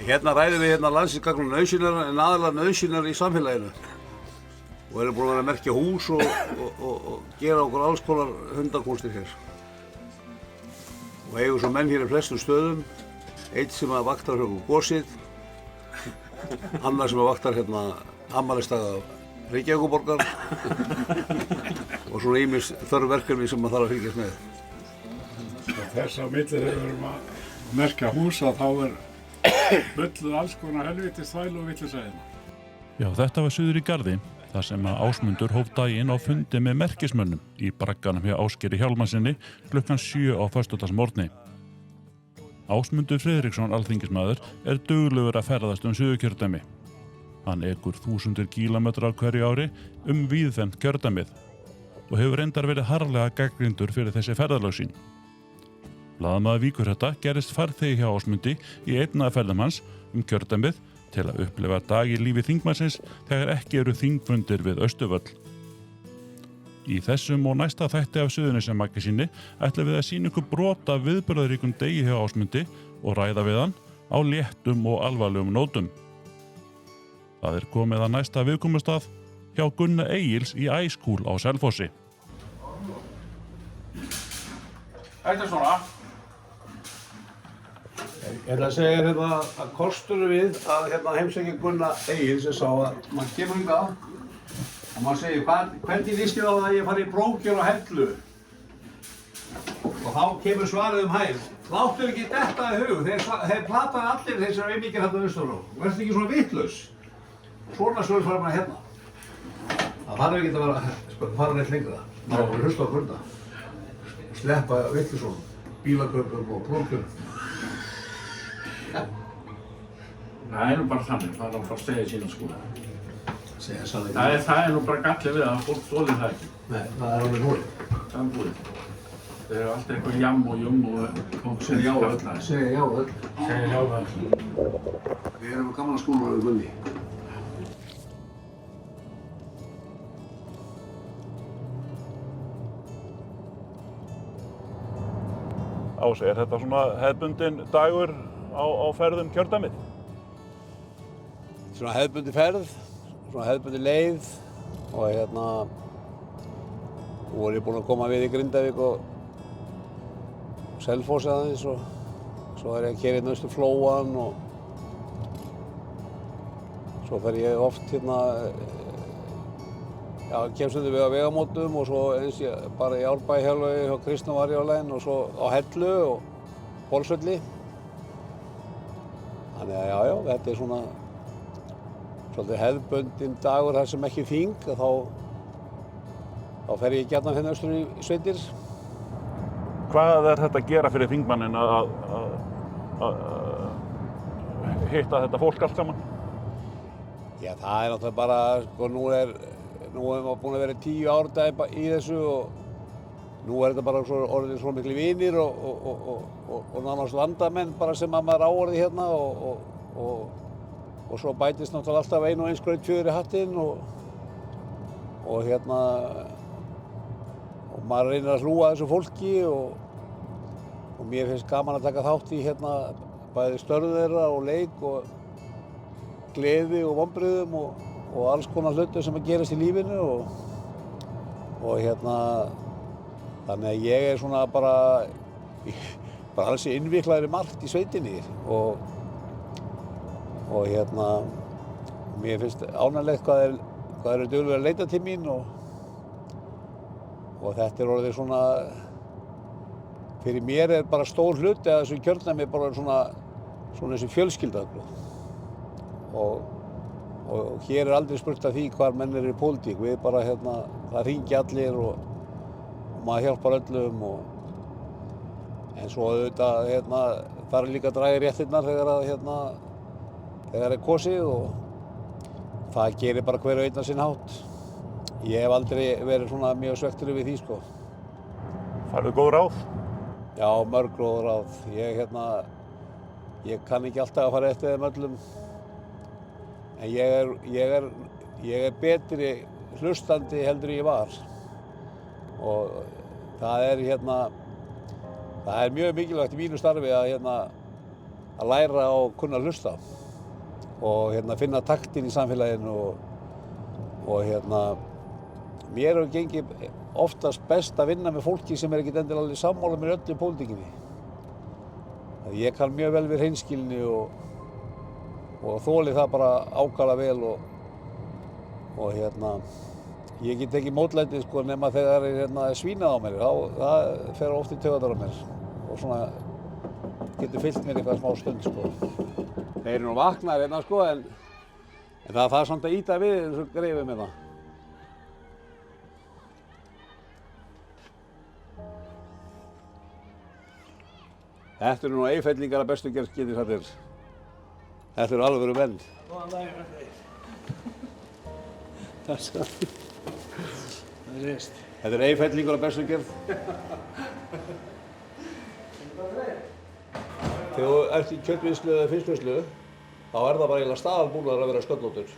Hérna ræðum við landsins nauðsynjar en aðalega nauðsynjar í samfélaginu og erum búin að vera að merkja hús og gera okkur alls konar hundakúnstir hér. Og eigum svo menn hér í flestum stöðum, einn sem að vaktar hjá gósið, annar sem að vaktar afmælisdaga Reykjavíkurborgar og svona ýmis þörf verkefni sem maður þarf að fylgjast með. Þess á milli þegar við erum að merkja húsa þá bulluð alls konar helvítis þvælu og villisæðina. Já, þetta var suður í Garði, þar sem að Ásmundur hóf daginn á fundi með merkismönnum í bragganum hjá Ásgeiri Hjálmarsinni klukkan 7 á föstudagsmorgni. Ásmundur Friðriksson, alþingismaður, duglegur að ferðast Suðurkjördæmi. Hann ekur 1000 kílómetra á hverju ári víðfeðmt kjördæmið og hefur reyndar verið harðlega gagnrýndur fyrir þessi ferðalög sín. Blaðamaður Víkurhetta gerðist farþegi hjá Ásmundi í einn af ferðum hans kjördæmið til að upplifa dag í lífi þingmannsins þegar ekki eru þingfundir við Austurvöll. Í þessum og næsta þætti af Suðurnesjamagasiini ætlum við að sýna ykkur brot af viðburðaríkum degi hjá Ásmundi og ræða við hann á léttum og alvarlegum nótum. Það komið að næsta viðkomustað hjá Gunna Egils í Æskúl á Selfossi. Þetta svona. Ég ætla að segja að kosturinn við að heimsækja Gunna Egils sá að maður kemur hingað og maður segir hvernig líst þér á það að ég fari í prófkjör á Hellu? Og þá kemur svarið hæl. Láttu ekki detta í hug, þeir plata allir þeir sem mikið hérna austur á. Vertu ekki svona vitlaus. Svona svör fara maður hérna. Það þarf ekki að fara neitt lengra. Það var að hlusta á Gunna. Sleppa vitlausum, bílaköpum og prófkjörum. Það bara þannig, það bara að segja sína skoða. Segja sannleika. Það bara gallið við að fólk þolir það ekki. Nei, það alveg búið. Það búið. Þeir eru alltaf eitthvað jamm og jum og segja já öll. Segja já öll. Segja já öll. Við erum gamla skóla við Gunni. Ási, þetta svona hefðbundinn dagur á ferðum kjördæmið? Svona hefðbundin ferð, svona hefðbundin leið og nú er ég búinn að koma við í Grindavík og Selfossi aðeins og svo er ég að keyra austur Flóann og svo fer ég oft kem stundum við á vegamótum og svo eins bara í Árbæ hjá Kristnó var ég á leiðinni og svo á Hellu og Hvolsvelli. Þannig að já, þetta er svona svolítið hefðbundinn dagur þar sem ekki þing, þá fer ég gjarnan hérna austur í sveitir. Hvað er þetta að gera fyrir þingmanninn að hitta þetta fólk allt saman? Já, það er náttúrulega bara, nú erum við búin að vera 10 ár í þessu og nú er þetta bara orðið svo miklu vinir og nánast vandamenn bara sem að maður áorði hérna og svo bætist náttúrulega alltaf ein og eins skrautfjöður í hattinn og maður reynir að hlúa að þessu fólki og mér finnst gaman að taka þátt í bæði störf þeirra og leik og gleði og vonbrigðum og alls konar hlutir sem að gerast í lífinu og þannig að ég er svona bara alls innviklaður í margt í sveitinni og mér finnst ánægilegt hvað eru duglegir að leita til mín og þetta er orðið svona fyrir mér er bara stór hluti að þessu kjördæmi bara svona þessi fjölskylda og hér er aldrei spurt af því hvar menn eru í pólitík. Við bara það hringja allir og maður hjálpar öllum en svo auðvitað þarf líka að draga í réttirnar þegar er kosið og það gerir bara hver og einn á sinn hátt. Ég hef aldrei verið svona mjög svekktur yfir því sko. Færðu góð ráð? Já, mörg góð ráð. Ég kann ekki alltaf að fara eftir þeim öllum. En ég er betri hlustandi heldur en ég var og það er mjög mikilvægt í mínu starfi að læra og kunna að hlusta og finna taktinn í samfélaginu og mér hefur gengið oftast best að vinna með fólki sem ekkert endilega alveg sammála mér öllu í pólitíkinni. Ég kann mjög vel við hreinskilni og þoli það bara ákaflega vel og ég get ekki mótlæti sko nema þegar svínað á mér, það fer oft í taugarnar á mér og svona getur fylgt mér eitthvað smá stund sko. Þeir eru nú vaknaðir sko en það þarf samt að ýta við eins og greifum hérna. Þetta eru nú Eyfellingar að bestu gerð getið þetta. Þetta eru alvöru menn. Góðan daginn, það er reist. Þetta eru Eyfellingar að bestu gerð. Þegar þú ert í kjötvinnslu eða fiskvinnslu, þá er það bara eiginlega staðalbúnaður að vera sköllóttur.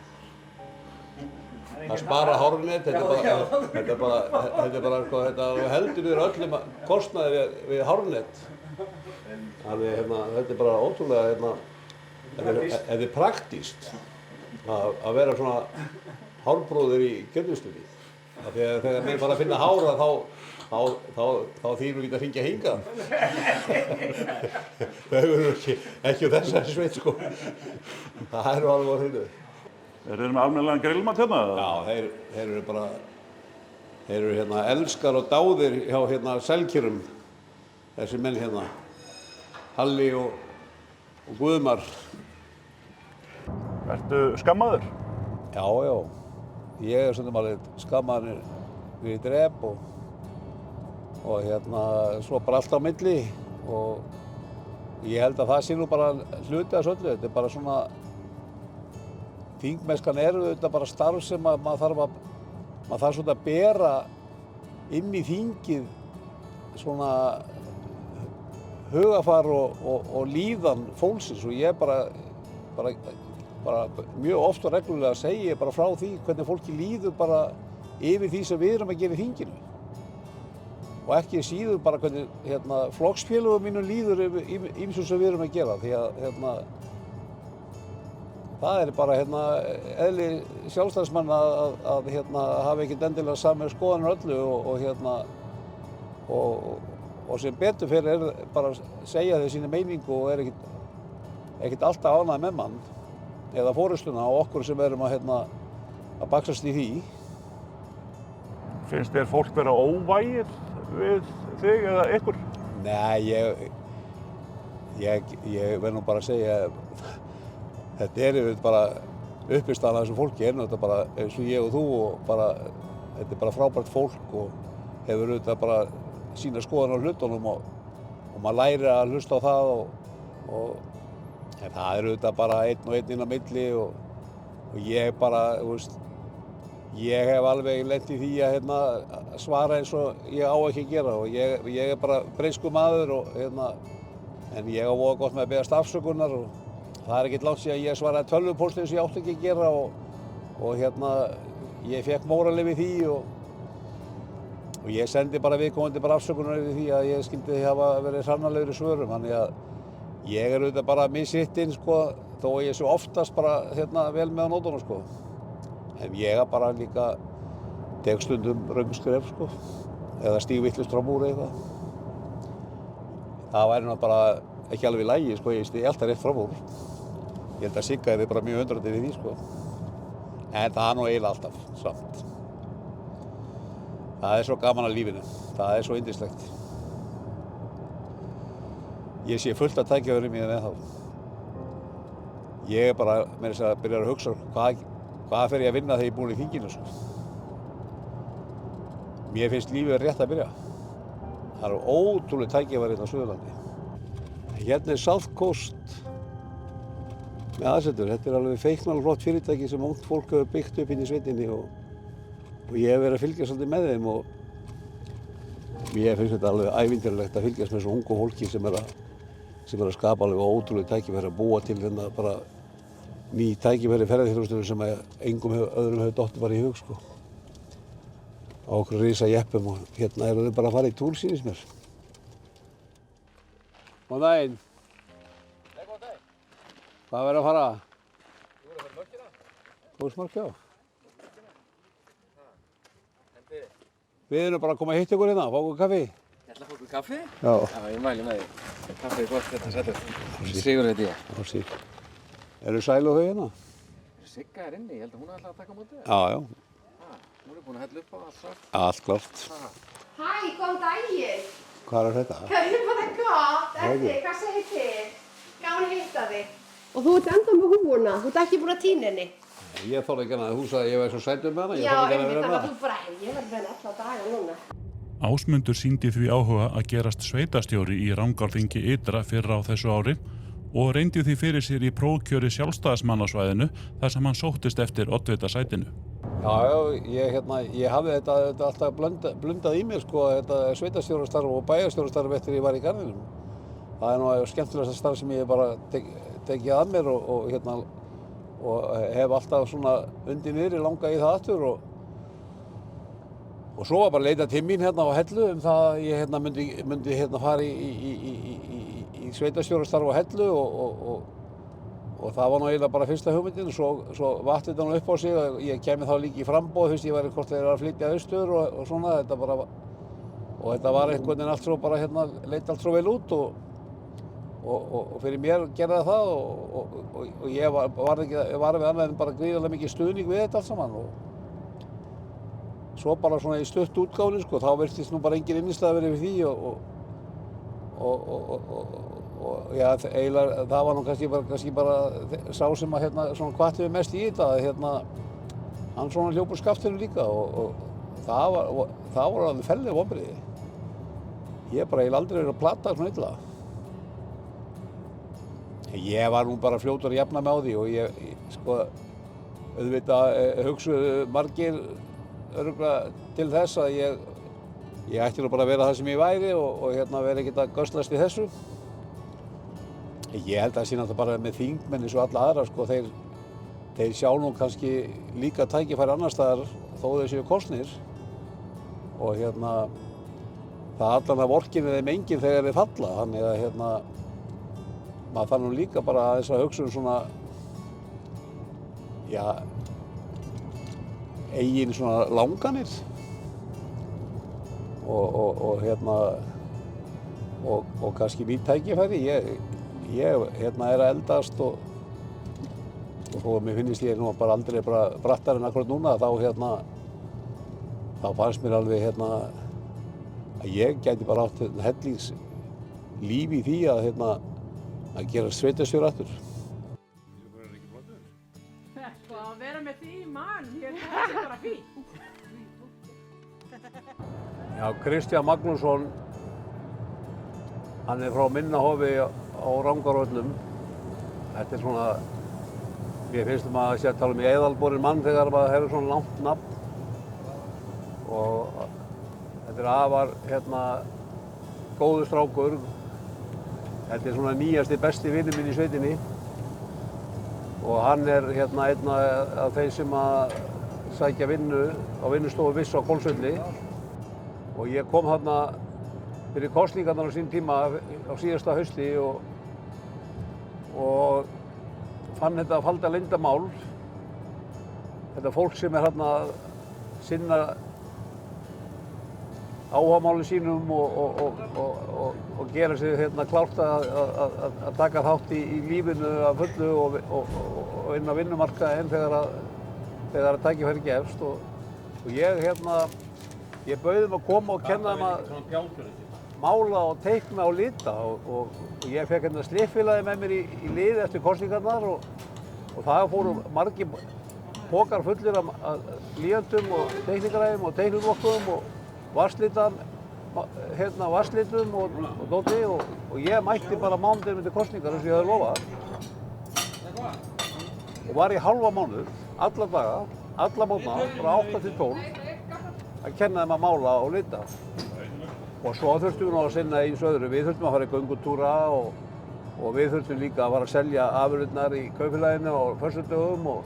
Það spara hárnet, þetta heldur niður öllum kostnaði við hárnet. Þannig þetta er bara ótrúlega, þetta er praktískt að vera svona hárbróðir í kjötvinnslunni. Þegar menn fara að finna hára þá þýr ekki að hringja hingað. Þau eru ekki á þessari sveit sko. Það er nú alveg á hreinu. Þeir eru með almennilegan grillmat hérna? Já, þeir eru elskar og dáðir hjá Selkjörum, þessi menn hérna. Halli og Guðmar. Ertu skammaður? Já. Ég er stundum alveg skammaður við drep og svo bara allt á milli og ég held að það sé nú bara hluti af þessu öllu. Þetta er bara svona, þingmennskan er auðvitað bara starf sem maður þarf svona að bera inn í þingið svona hugafar og líðan fólksins og ég bara mjög oft og reglulega segi bara frá því hvernig fólki líður bara yfir því sem við erum að gera í þinginu og ekki síður bara hvernig flokksfélögum mínum líður yfir ýmsu sem við erum að gera því að það er bara eðli sjálfstæðismanna að hafa ekkert endilega samið skoðanir öllu og sem betur fyrir er bara að segja þeir sína meiningu og er ekkert alltaf ánægð með mann eða forystuna og okkur sem erum að baxast í því. Finnst þér fólk vera óvægir við þig eða ykkur? Nei, ég verð nú bara að segja þetta er bara uppistaðan af þessu fólki þetta bara eins og ég og þú og bara þetta er bara frábært fólk og hefur auðvitað bara sína skoðan á hlutunum og maður lærir að hlusta á það en það er auðvitað bara einn og einn inn á milli og ég bara, ég hef alveg lent í því að svara eins og ég á ekki að gera og ég er bara breyskur maður en ég á voða gott með að beðast afsökunar og það er ekkert langt síðan ég svaraði tölvupósti eins og ég átti ekki að gera og ég fékk mórali við því og ég sendi bara viðkomandi bara afsökunar yfir því að ég skyldi hafa verið hrannalegur í svörum þannig að ég er auðvitað bara mishittinn sko þó að ég sé oftast bara vel með á nótunum sko en ég bara líka tek stundum röng-skref sko eða stíg vitlaust fram úr eitthvað það væri nú bara ekki alveg í lagi sko ég stíg alltaf rétt fram úr ég held að Sigga er bara mjög undrandi við því sko en það er nú eiginlega alltaf samt það er svo gaman að lífinu það er svo yndislegt ég sé fullt að tækifærum í það ennþá ég er bara meira að segja að byrja að hugsa hvað fer ég að vinna þegar ég er búinn í þinginu sko mér finnst lífið rétt að byrja það eru ótrúleg tækifæri hérna á Suðurlandi hérna er South Coast með aðsetur þetta er alveg feiknarlega flott fyrirtæki sem ungt fólk hefur byggt upp inn í sveitinni og ég hef verið að fylgjast svolítið með þeim og ég finnst þetta alveg ævintýralegt að fylgjast með þessu ungu fólki sem er að skapa alveg ótrúleg tækifæri að búa til bara ný tækifæri ferðaþjónustu sem öðrum hefur dottið bara í hug sko. Á okkur risa jeppum og hérna eru þau bara að fara í túr sýnist mér. Góðan daginn. Góðan daginn. Hvað verður að fara? Þú verður að fara í mörkina. Þú veist mörkja á? Við erum bara að koma að hitta ykkur hérna, fá okkur kaffi. Ég ætla að fá okkur kaffi? Já. Já, ég mæli með því. Kaffi er gott hérna sættur. Sigur heiti ég. Ársík. Eru sæl og þau hérna? Sigga er inni, ég held að hún ætla að taka á móti þér. Já, já. Hún er búin að hella upp á allt svart. Allt klárt. Hæ, góðan daginn. Hvað er þetta? Hvað er bara gott? Eddi, hvað segir þið? Gaman að hitta þig. Og þú ert enda með húfuna, þú ert ekki búin að týna henni. Ég þorði ekki hana, þú sagði að ég væri svo sætur með hana. Já, einmitt, þannig að þú bara, ég verði með henni alltaf daga núna. Ásmundur sýndi því áhuga að gerast sveitastjóri í Rangárþingi ytra fyrr á þessu ári og reyndi því fyrir sér í prófkjöri sjálfstæðismannasvæðinu þar sem hann sóttist eftir oddvitasætinu. Já, ég hafði þetta alltaf blundað í mér, sko, þetta sveitastjórastarf og bæjarstjórastarf eftir ég var í Garðinum. Það er nú skemmtilegasta starf sem ég bara tekið að mér og hef alltaf svona undir niðri langað í það aftur og svo var bara að leita til mín hérna á Hellu það að ég myndi fara í sveitastjórastarf á Hellu og það var nú eiginlega bara fyrsta hugmyndin svo vatt þetta nú upp á sig að ég kemi þá líka í framboð fyrst ég væri hvort þeir að flytja austur og svona þetta var einhvern veginn allt svo bara leit allt svo vel út og fyrir mér gerði það og ég var við annað en bara gríðarlega mikið stuðning við þetta allt saman og svo bara svona í stutt útgáfunni sko, þá virtist nú bara engin innistæða verið við því og já, eiginlega það var nú kannski bara sá sem að svona hvatti við mest í þetta að hann svona hljóp úr skaftinu líka og það var alveg fellir vonbrigði. Ég bara aldrei verið að plata svona illa. Ég var nú bara fljótur að jafna mig á því og ég sko, auðvitað hugsuðu margir örugglega til þess að ég ætti nú bara að vera það sem ég væri og vera ekkert að göslast í þessu. Ég held að það sé náttúrulega bara með þingmenn eins og alla aðra, sko, þeir sjá nú kannski líka tækifæri annars staðar þó þeir séu kosnir og það allan af orkinni þeim enginn þegar þeir falla, þannig að maður þarf nú líka bara að þess að hugsa svona, já, eigin svona langanir og kannski nýtt tækifæri. Ég er að eldast og þó að mér finnist ég nú bara aldrei brattar en akkurat núna þá fannst mér alveg að ég gæti bara átt hellings líf í því að gera sveitastjóri aftur. Sko að vera með því mann, ég er bara fín. Já, Kristján Magnússon, hann er frá Minnahofi á Rangárvöllum. Þetta er svona, mér finnst maður að sé að tala í eðalborinn mann þegar maður hefur svona langt nafn. Og þetta er afar, góður strákur. Þetta er svona nýjasti besti vinur minn í sveitinni og hann er einn af þeim sem að sækja vinnu á vinnustofu Viss á Hvolsvelli og ég kom þarna fyrir kosningarnar á sín tíma á síðasta hausti og fann þetta falda leyndarmál. Þetta fólk sem er að sinna áhugamálum sínum og gera sig klárt að taka þátt í lífinu að fullu og inn á vinnumarkaðinn þegar tækifæri gefst og ég bauð þeim að koma og kenna þeim að mála og teikna og lita og ég fekk sliðfélagi með mér í lið eftir kosningarnar og það fóru margir pokar fullir af blýantum og teikningaræðum og teikningvottum og vasslitum og dóti og ég mætti bara mánudaginn undir kosningar eins og ég hafði lofað og var í hálfa mánuð, alla daga, alla mótna, frá 8 til 12 að kenna þeim að mála og lita og svo þurftum við nú að sinna eins öðru, við þurftum að fara í göngutúra og við þurftum líka að fara að selja afurðirnar í kaupfélaginu á föstudögum og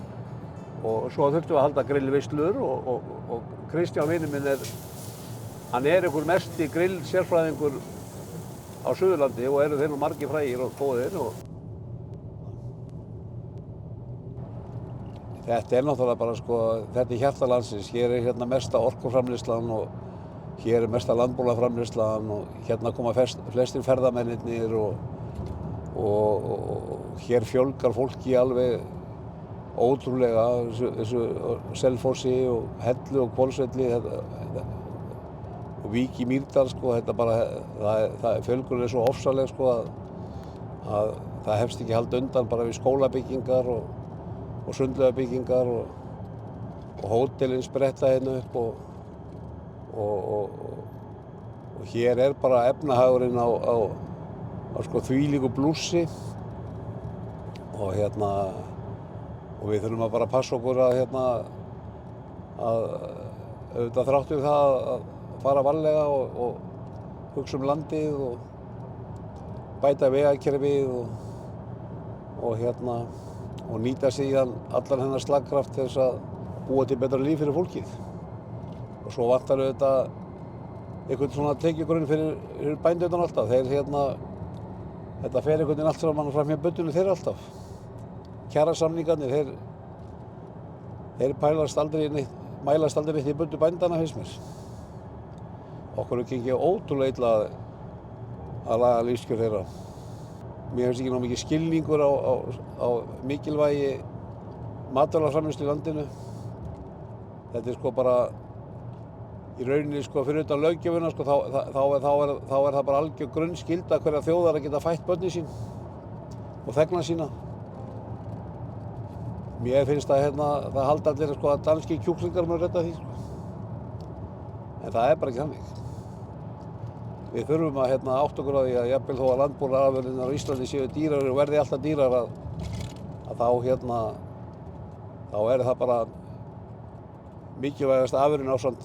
svo þurftum við að halda grillveislur og Kristján vinur minn hann er einhver mesti grillsérfræðingur á Suðurlandi og eru þeir nú margir frægir og góðir Þetta er náttúrulega bara sko, þetta er hjarta landsins. Hér er hérna mesta orkuframleiðslan og hér er mesta landbúnaðarframleiðslan og hérna koma flestir ferðamennirnir og hér fjölgar fólki alveg ótrúlega, þessu Selfossi og Hellu og Hvolsvelli og Vík í Mýrdal sko, þetta bara, fjölgunin er svo ofsaleg sko að það hefst ekki hald undan bara við skólabyggingar og sundlaugarbyggingar og hótelin spretta hérna upp og hér er bara efnahagurinn á sko þvílíku blússi og hérna og við þurfum að bara passa okkur að auðvitað þrátt við það að fara varlega og hugsa landið og bæta vegakerfið og nýta síðan allan hennar slagkraft til þess að búa til betra líf fyrir fólkið. Og svo vantar auðvitað einhvern svona tekjugrunn fyrir bændurnar alltaf. Þetta fer einhvern veginn allt saman fram hjá böndunum þeirra alltaf. Kjarasamningarnir, þeir mælast aldrei neitt í böndu bændana finnst mér. Okkur er gengið ótrúlega illa að laga lífskjör þeirra. Mér finnst ekki ná mikið skilningur á mikilvægi matvælaframleiðslu í landinu. Þetta er sko bara í rauninni sko fyrir utan löggjöfina sko þá er það bara algjör grunnskylda hverja þjóðar að geta fætt börnin sín og þegna sína. Mér finnst að það halda allir sko að danski kjúklingar munu redda því sko. En það er bara ekki þannig. Við þurfum að átta okkur á því að jafnvel þó að landbúnaðarafurðirnar á Íslandi séu dýrari og verði alltaf dýrar að þá er það bara mikilvægast afurðin ásamt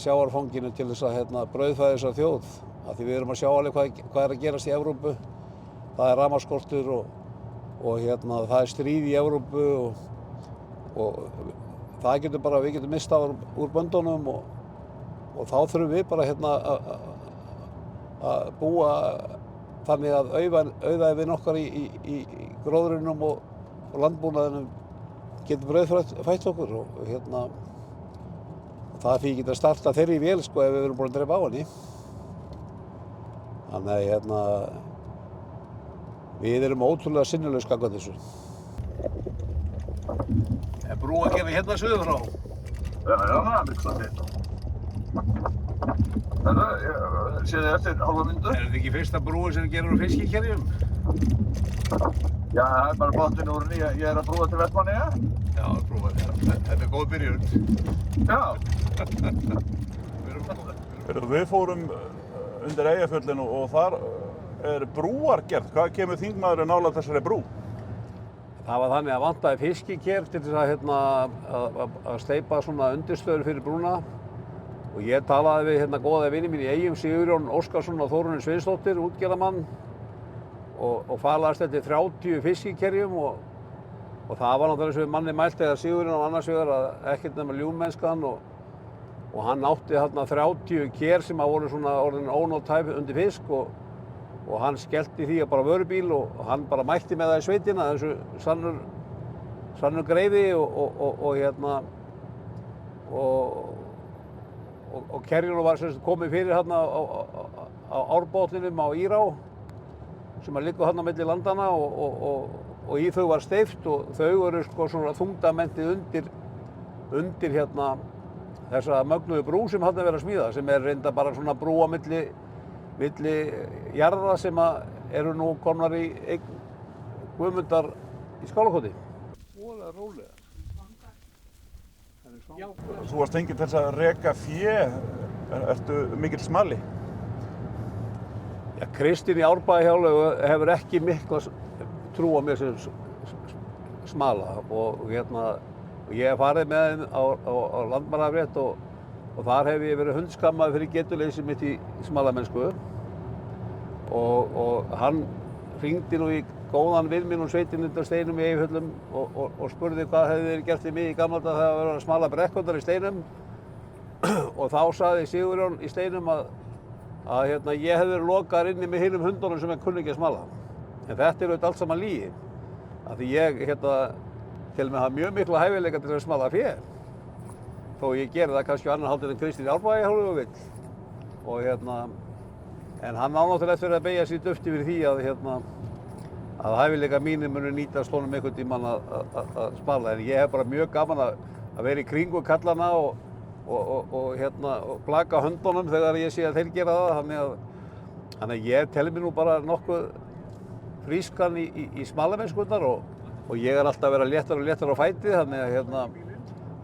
sjávarfanginu til þess að brauðfæða þessa þjóð. Af því við erum að sjá alveg hvað er að gerast í Evrópu. Það er rafmagnsskortur og það er stríð í Evrópu og það getur bara, við getum mistað úr böndunum og þá þurfum við bara að búa þannig að auðæfin okkar í gróðrinum og landbúnaðinum getur brauðfætt okkur og það fyrir geta starta þeirri vél sko ef við erum búin að drepa á henni. Þannig að við erum ótrúlega sinnulegir gagnvart þessu. Er brú að gera hérna suður frá? Já, það er miklu þetta. Séð þið eftir hálfa myndu? Er þetta ekki fyrsta brúin sem gerur á fiskikerjum? Já, það er bara bátinn úr henni. Ég er að brúa til Vestmannaeyja. Já, brúa þetta. Þetta er góð byrjun. Já. Við fórum undir Eyjafjöllin og þar er brúargerð. Hvað kemur þingmaðurinn nálægt þessari brú? Það var þannig að vantaði fiskiker til þess að steypa svona undirstöður fyrir brúna. Og ég talaði við góða vini mín í Eyjum, Sigurjón Óskarsson og Þórunni Sveinsdóttir, útgerðarmann og falaðist eftir 30 fiskikerjum og það var náttúrulega eins og við manni mælt eða Sigurjón og annars vegar að ekkert nema ljúfmennskan og hann átti 30 ker sem voru svona orðin ónothæf undir fisk og hann skellti því að bara vörubíl og hann bara mætti með það í sveitina, þessu sannur greifi og kerjunum var komið fyrir á árbotninum á Írá sem liggur á milli landana og í þau var steypt og þau eru sko svona þungdamentið undir þessa mögnuðu brú sem er verið að smíða sem er reynda bara svona brú á milli jarða sem eru nú komnar í eign Guðmundar í Skálakoti. Voðalega rólega. Þú varst fenginn til þess að reka fé. Ertu mikill smali? Já, Kristín í Árbæjarhjáleigu hefur ekki mikla trú á mér sem smala og ég hef farið með þeim á Landmannaafrétt og þar hef ég verið hundskammaður fyrir getuleysi mitt í smalamennsku og hann hringdi nú í góðan vin minn og sveitin undan steinum í Eyjafjöllum og spurði hvað hefði verið gert við mig í gamla daga þegar það var að smala brekkundar í steinum og þá sagði Sigurjón í steinum að ég hefði verið lokaður inni með hinum hundunum sem ég kunni ekki að smala. En þetta er auðvitað allt saman lygi. Af því ég tel mig hafa mjög mikla hæfileika til að smala fé. Þó ég geri það kannski á annan hátt en Kristín Árbæi hálfu vill. Og en hann á náttúrulega eftir að beygja sér dufti fyrir því að hæfileika mínir munu nýtast honum einhvern tímann að smala. En ég hef bara mjög gaman að vera í kringum kallana og blaka höndunum þegar ég sé að þeir gera það. Þannig að ég tel mig nú bara nokkuð frískan í smalamennskurnar og ég er alltaf að vera léttar og léttar á fæti, þannig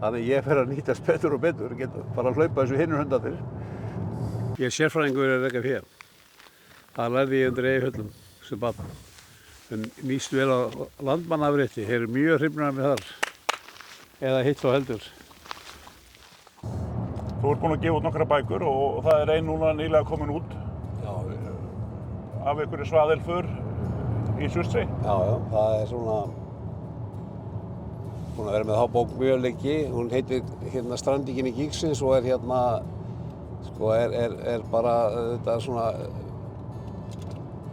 að ég fer að nýtast betur og betur, getur bara að hlaupa þessu hinnur hundarnir. Ég er sérfræðingur í að reka fé. Það lærði ég undir Eyjafjöllum sem barn. Nýst vel á landmannaafrétti, þeir eru mjög hrifnir af mér þar, eða hitt og heldur. Þú ert búinn að gefa út nokkra bækur og það er ein núna nýlega komin út. Já, af einhverju svaðilför í Surtsey. Já, það er svona búin að vera með þá bók mjög lengi. Hún heitir Strandingin í Gígsins og er er bara þetta svona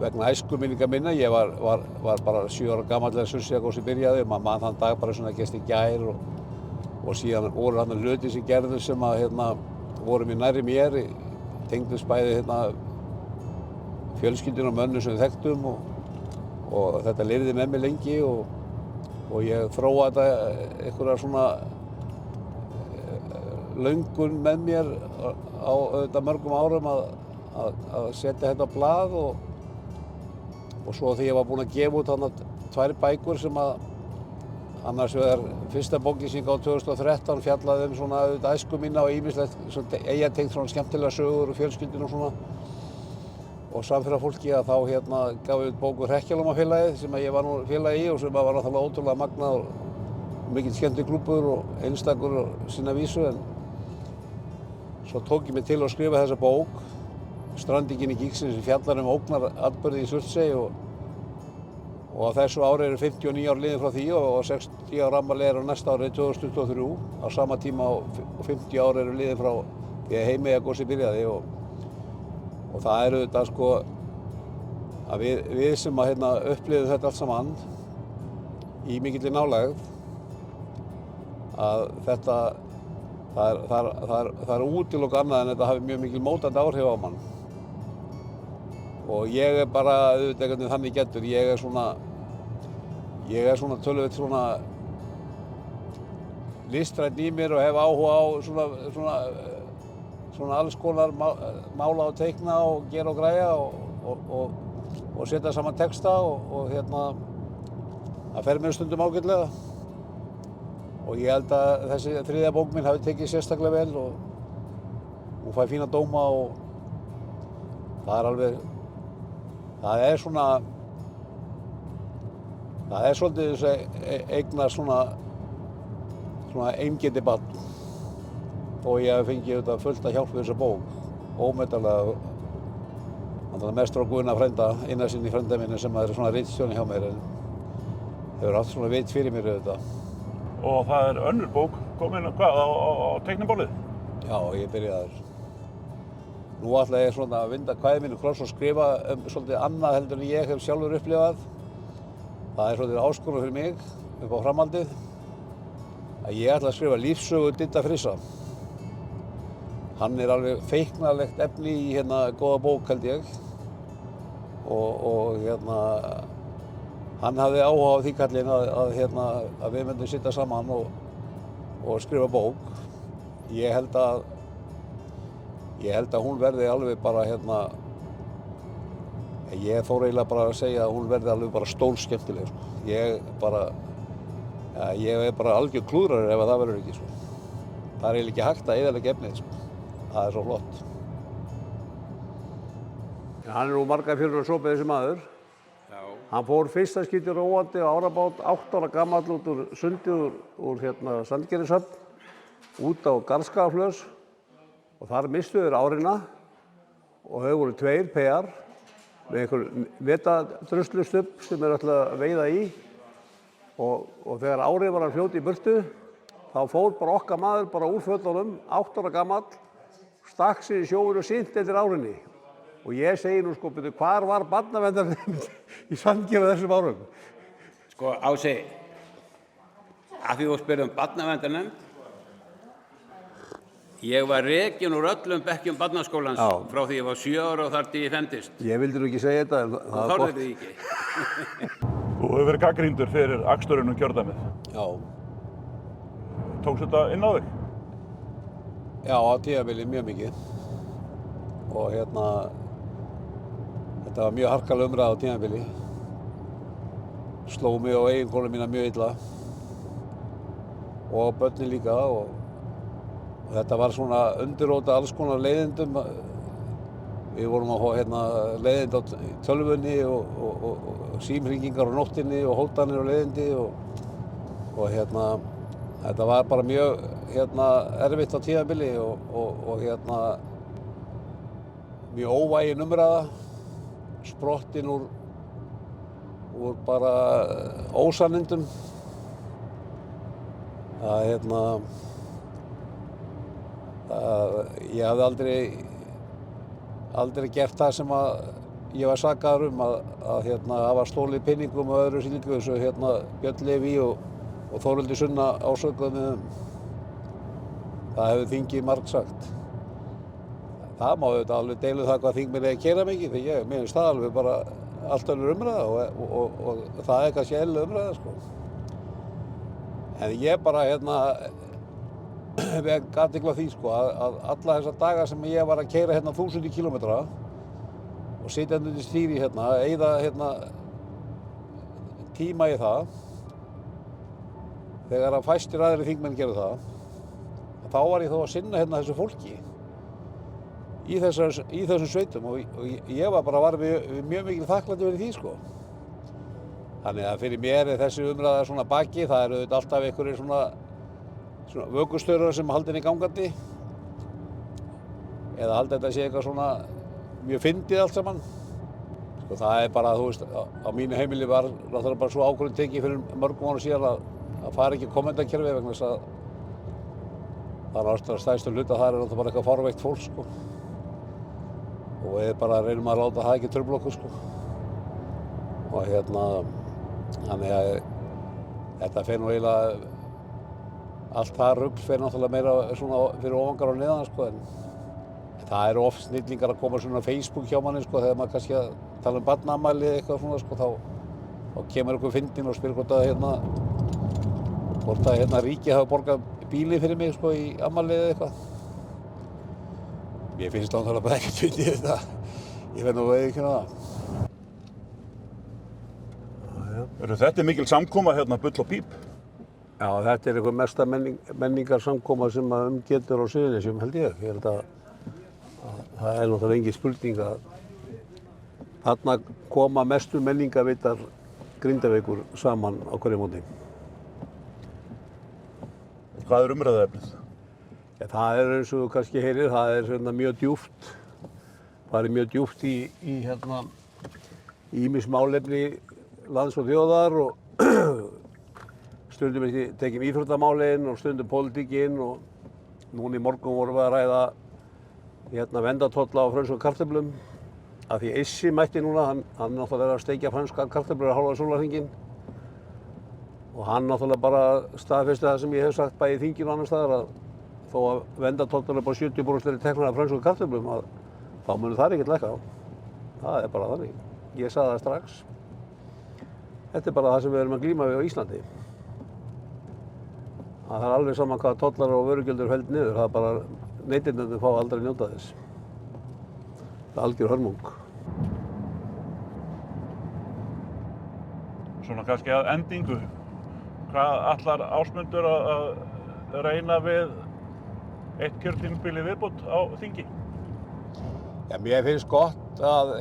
vegna æskuminninga minna. Ég var bara 7 ára gamall þegar Surtseyjargosið byrjaði. Maður man þann dag bara svona gerst í gær og síðan voru þarna hlutir sem gerðu sem voru mér nærri mér, tengdust bæði fjölskyldunum og mönnum sem við þekktum og þetta lifði með mér lengi og ég þróaði þetta einhverja svona löngun með mér á mörgum árum að setja þetta á blað og svo þegar ég var búinn að gefa út þarna 2 bækur sem annars vegar fyrsta bókin sem ég gáði 2013 fjallaði svona æsku mína og ýmislegt eyjatengt svona skemmtilega sögur og fjölskyldunum svona og samferðafólki að þá gaf ég út bóku Hrekkjalómafélagið sem ég var nú félagi í og sem var náttúrulega ótrúlega magnað og mikill skemmtilegur klúbbur og einstakur og sinna vísu en svo tók ég mig til að skrifa þessa bók Strandingin í Gígsins sem fjallar ógnaratburði í Surtsey og á þessu ári eru 59 ár liðin frá því og 60 ára afmæli er á næsta ári 2023 á sama tíma og 50 ár eru liðin frá því að Heimaeyjargosið byrjaði og það eru þetta að við sem upplifum þetta allt saman í mikilli nálægð að þetta það er útilokað annað en þetta hafi mjög mikil mótandi áhrif á mann og ég er bara auðvitað þannig getur ég er svona töluvert svona listrænn í mér og hef áhuga á svona alls konar mála og teikna og gera og græja og setja saman texta og það fer mér stundum ágætlega og ég held að þessi 3. bók mín hafi tekið sérstaklega vel og hún fær fína dóma og það er svolítið þess að eignast svona eingindi barn og ég hef fengið þetta fullt að hjálpa þessa bók ómetanlega mest frá Guðna frænda, Einarssyni frænda minni sem er svona ritstjóri hjá mér en hefur haft svona vit fyrir mér auðvitað. Og það er önnur bók komin hvað á teiknibólið? Já, ég byrjaði nú ætla ég svona að vinda kvæði mínu kross og skrifa svolítið annað heldur en ég hef sjálfur upplifað. Það er svolítið áskorun fyrir mig upp á framhaldið að ég ætla að skrifa lífssögu Didda Frissa. Hann er alveg feiknarlegt efni í góða bók held ég og hann hafði áhuga á því kallinn að við myndum sitja saman og skrifa bók. Ég held að hún verði alveg bara ég þór eiginlega bara að segja að hún verði alveg bara stórskemmtileg Ég er bara algjör klúðrari ef það verður ekki Það er eiginlega ekki hægt að eyðileggja efnið Það er svo flott. Hann er nú marga fjörur að sopið þessi maður. Já. Hann fór fyrsta skipti róandi á árabát 8 ára gamall út úr sundi úr Sandgerðishöfn út á Garðskagaflös og þar mistu þeir árina og þau voru 2 peyjar með einhver netadruslustubb sem þeir ætla að veiða í og þegar árið var að fljóta í burtu þá fór bara okkar maður bara úr fötunum 8 ára gamall stakk sig í sjóinn og synti eftir árinni. Og ég segi nú betur, hvar var barnaverndarnefnd í Sandgerði á þessum árum? Ási, Af því þú spyrir barnaverndarnefnd. Ég var rekinn úr öllum bekkjum barnaskólans frá því ég var 7 ára og þar til ég fendist. Ég vildi nú ekki segja þetta, en það Þú var þorðir því ekki. Þú hefur verið gagnrýndur fyrir aksturinn um kjördæmið. Já. Tókst þetta inn á þig? Já, á tímabili mjög mikið. Og þetta var mjög harkaleg umræða á tímabili. Sló mig og eiginkonu mína mjög illa. Og börnin líka. Og þetta var svona undirróta alls konar leiðindum. Við vorum að fá leiðindi á tölvunni og símhringingar á nóttinni og hótanir á leiðindi og þetta var bara mjög erfitt á tímabili og mjög óvægin umræða, sprottin úr bara ósannindum. Ég hafði aldrei gert það sem ég var sakaður að hafa stólið peningum og öðru slíku eins og Björn Leví og Þórhildur Sunna ásökuð með það hefur þingið margsagt. Það má auðvitað alveg deila það hvað þingmenn eigi að keyra mikið því mér finnst það alveg bara allt önnur umræða og það kannski eðlileg umræða sko. En ég bara við gat ekki að því sko að alla þessa daga sem ég var að keyra 1000 kílómetra og sitja undir stýri eyða tíma í það þegar að fæstir aðrir þingmenn gerðu það þá var ég þó að sinna þessu fólki í þessum sveitum og ég var bara mjög mikil þakklæti fyrir því sko. Þannig að fyrir mér er þessi umræða svona baki, það eru auðvitað alltaf einhverjir svona vökustaurar sem halda henni gangandi eða halda þetta sé eitthvað svona mjög fyndið allt saman. Sko það er bara, þú veist, á mínu heimili var náttúrulega bara svo ákvörðun tekið fyrir mörgum árum síðan að fara ekki kommentakerfi vegna þess að það er náttúrulega stærstu hluta þar er náttúrulega bara eitthvað fárveikt fólk sko. Og við bara reynum að láta það ekki trufla okkur sko. Og þannig að þetta fer nú eiginlega allt það rugl fer náttúrulega meira svona fyrir ofangar og neðan sko en það eru oft snillingar að koma svona á Facebook hjá manni sko þegar maður kannski að tala barnaafmæli eða eitthvað svona sko þá kemur einhver fyndinn og spyr hvort að ríkið hafi borgað bíli fyrir mig sko í afmæli eða eitthvað. Mér finnst náttúrulega bara ekkert fyndið þetta. Ég verð nú að viðurkenna það. Þetta er mikil samkoma bull og píp. Já, þetta er einhver mesta menningarsamkoma sem getur á Suðurnesjum held ég. Ég held að það er náttúrulega engin spurning að þarna koma mestu menningarvitar Grindavíkur saman á hverju móti. Hvað er umræðuefnið? Ja, það er eins og þú kannski heyrir, það er mjög djúpt. Það er mjög djúpt í ýmis málefni lands og þjóðar og stundum tekjum íþróttamálin og stundum pólitíkin og núna í morgun vorum við að ræða verndartolla á frönskum kartöflum af því Issi mætti núna, hann náttúrulega er að steikja franskar kartöflur að hálfa sólarhringinn og hann náttúrulega bara staðfesti það sem ég hef sagt bæði í þinginu og annars staðar að þó að verndartollar upp á 70% eru teknar af frönskum kartöflum að þá munir það ekkert lækka á. Það er bara þannig. Ég sagði það strax. Þetta er bara það sem við erum að glíma við á Íslandi. Það er alveg saman hvað tollar og vörugjöld felld niður, það er bara neytendur fá aldrei njóta þess. Það er algjör hörmung. Svona kannski að endingu, hvað ætlar Ásmundur að reyna við eitt kjörtímabil í viðbót á þingi? Já, mér finnst gott að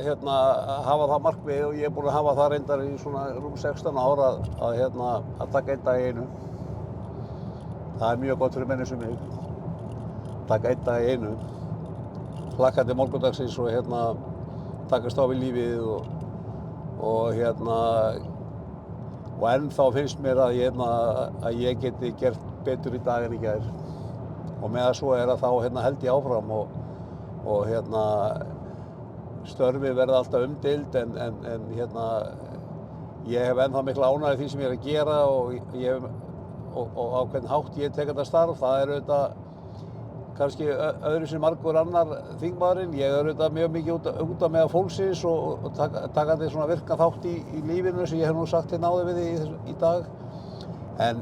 hafa það markmið og ég er búinn að hafa það reyndar í svona rúm 16 ár að taka einn dag í einu. Það er mjög gott fyrir menni sem mig. Taka einn dag í einu. Hlakka til morgundagsins og takast á við lífið og ennþá finnst mér að ég geti gert betur í dag en í gær. Og með það svo er að þá held ég áfram og störfi verða alltaf umdeild en ég hef ennþá mikla ánægju því sem ég er að gera og ég hef á hvern hátt ég tek þetta starf. Það er auðvitað kannski öðru sem margur annar þingmaðurinn. Ég er auðvitað mjög mikið út af meðal fólksins og taka þetta svona virkan þátt í lífinu sem ég hef nú sagt hérna áður við í dag. En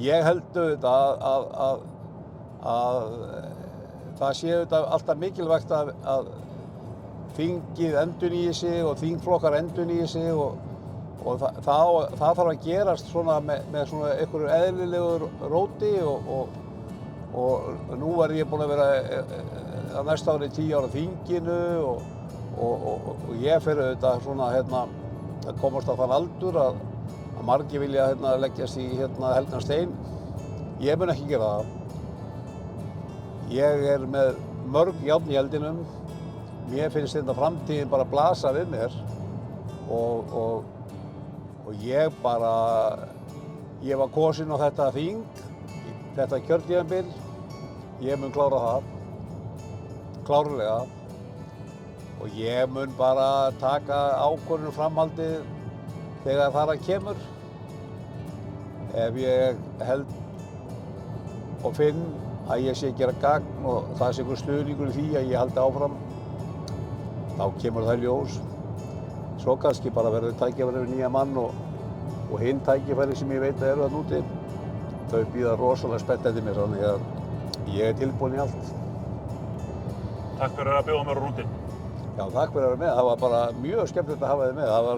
ég held auðvitað að það sé auðvitað alltaf mikilvægt að þingið endurnýi sig og þingflokkar endurnýi sig og það þarf að gerast svona með svona einhverju eðlilegur róti og nú er ég búinn að vera á næsta ári 10 ára á þinginu og ég fer auðvitað svona að komast á þann aldur að margir vilja leggjast í helgan stein. Ég mun ekki gera það. Ég er með mörg járn í eldinum. Mér finnst þetta framtíðin bara blasa við mér og ég var kosinn á þetta þing, þetta kjörtímabil. Ég mun klára það, klárlega. Og ég mun bara taka ákvörðun framhaldið þegar þar að kemur. Ef ég held og finn að ég sé að gera gagn og það sé einhver stuðningur í því að ég haldi áfram, þá kemur það í ljós. Svo kannski bara verður tækifæri við nýja mann og hinn tækifæri sem ég veit að eru þarna úti, þau bíða rosalega spennt eftir mér, þannig að ég er tilbúinn í allt. Takk fyrir að bjóða mér á rúndinn. Já, takk fyrir að vera með. Það var bara mjög skemmtilegt að hafa þig með. Það var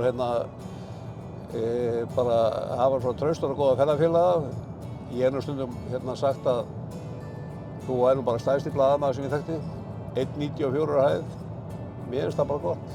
það var svona traustar og góða ferðafélaga. Ég hef nú stundum sagt að þú væri nú bara stærsti blaðamaður sem ég þekkti. 1,94 á hæð. Mér finnst það bara gott.